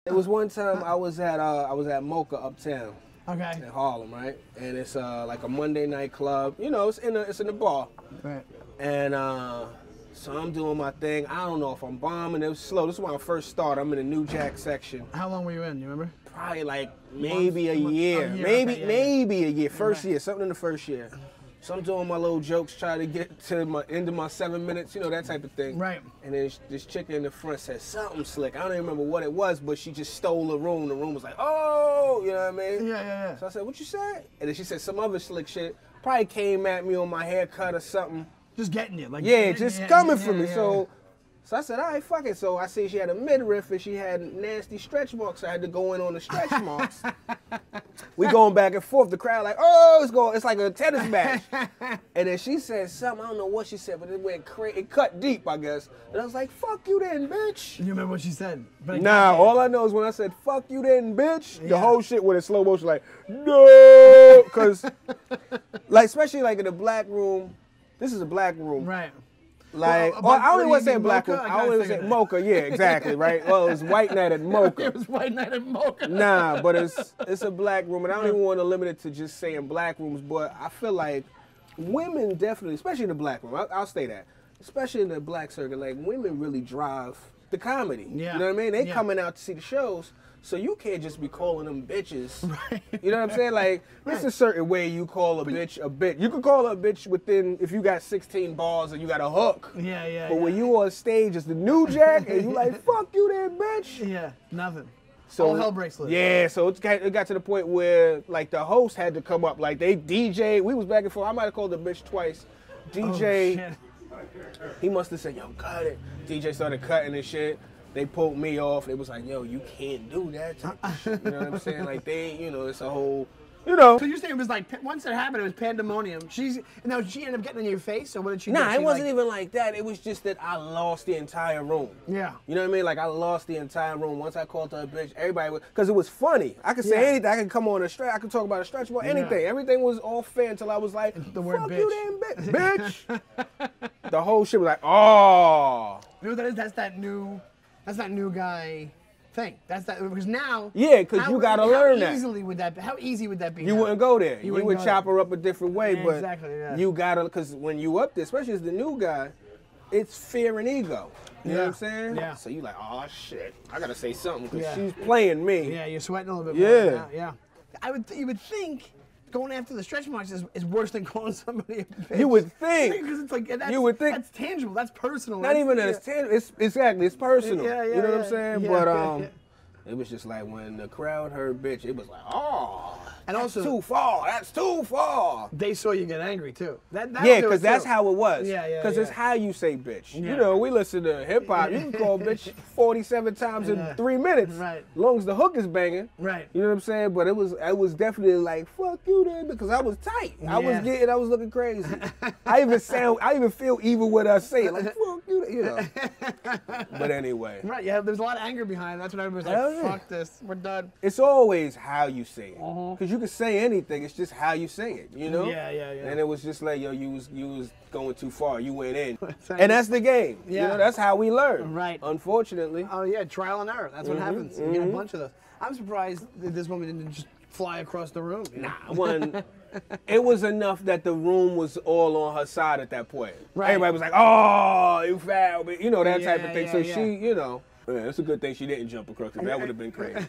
It was one time I was at Mocha Uptown. Okay. In Harlem, right? And it's like a Monday night club. You know, it's in the bar. Right. And so I'm doing my thing. I don't know if I'm bombing. It was slow. This is when I first started. I'm in the New Jack section. How long were you in? You remember? Probably like maybe a year. Maybe a year. First year, something in the first year. So I'm doing my little jokes, trying to get to my end of my 7 minutes, you know, that type of thing. Right. And then this chick in the front said something slick. I don't even remember what it was, but she just stole the room. The room was like, oh, you know what I mean? Yeah. So I said, what you said? And then she said some other slick shit. Probably came at me on my haircut or something. Just getting you. Like, yeah, just coming for me. So I said, all right, fuck it. So I see she had a midriff and she had nasty stretch marks. So I had to go in on the stretch marks. We going back and forth. The crowd like, oh, it's like a tennis match. And then she said something, I don't know what she said, but it went crazy. It cut deep, I guess. And I was like, fuck you then, bitch. You remember what she said? Nah, all I know is when I said, fuck you then, bitch, the whole shit went in slow motion like, no. Because, like, especially like in the black room, this is a black room. Right. Like, well, I only want to say black room. I only want to say Mocha. Yeah, exactly, right? Well, it was white night at Mocha. It was white night at Mocha. Nah, but it's a black room, and I don't even want to limit it to just saying black rooms, but I feel like women definitely, especially in the black room, I'll say that, especially in the black circuit, like women really drive the comedy. Yeah. You know what I mean? They coming out to see the shows. So you can't just be calling them bitches. Right. You know what I'm saying? Like, there's a certain way you call a bitch a bitch. You can call her a bitch within, if you got 16 bars and you got a hook. Yeah. But when you on stage as the New Jack and you like, fuck you then, bitch. Yeah, nothing. So, all hell breaks loose. Yeah, so it got to the point where, like, the host had to come up. Like, they DJ, we was back and forth. I might have called the bitch twice. DJ, he must have said, yo, cut it. DJ started cutting and shit. They pulled me off. It was like, yo, you can't do that type of shit. You know what I'm saying? Like, it's a whole, you know. So you're saying it was like, once it happened, it was pandemonium. And now she ended up getting in your face, or what did she do? Nah, it wasn't even like that. It was just that I lost the entire room. Yeah. You know what I mean? Like, I lost the entire room. Once I called her a bitch, everybody was, because it was funny. I could say anything. I could come on a stretch. I could talk about a stretch ball, anything. Everything was all fair until I was like, the word fuck bitch. You then, bitch. The whole shit was like, oh. You know what that is? That's that new guy thing. That's that, because now. Yeah, because you got to learn that. How easy would that be? You wouldn't go there. You would chop her up a different way, but exactly, you got to, because when you up there, especially as the new guy, it's fear and ego. You know what I'm saying? Yeah. So you like, oh shit, I got to say something because she's playing me. Yeah, you're sweating a little bit more. Yeah. You would think going after the stretch marks is worse than calling somebody a bitch. You would think. Because it's like, you would think. That's tangible. That's personal. Not even that it's tangible. It's personal. Yeah, you know what I'm saying? Yeah, but it was just like when the crowd heard bitch, it was like, oh. And that's also, too far. That's too far. They saw you get angry too. Yeah, because that's how it was. Yeah. Because it's how you say bitch. Yeah. You know, we listen to hip hop. You can call bitch 47 times in 3 minutes. Right. As long as the hook is banging. Right. You know what I'm saying? But it was definitely like, fuck you then, because I was tight. I was looking crazy. I even feel evil when I say it. Like, fuck you then, you know. But anyway. Right. Yeah. There's a lot of anger behind it. That's when everybody's like, fuck this. We're done. It's always how you say it. Because you can say anything. It's just how you say it, you know? Yeah. And it was just like, yo, you was going too far. You went in. And that's the game. Yeah. You know, that's how we learn. Right. Unfortunately. Oh, yeah. Trial and error. That's what happens. You get a bunch of those. I'm surprised that this woman didn't just fly across the room. You know? It was enough that the room was all on her side at that point. Right. Everybody was like, oh, you fouled me. You know, that type of thing. Yeah, so she, you know. Yeah, it's a good thing she didn't jump across, because that would have been crazy.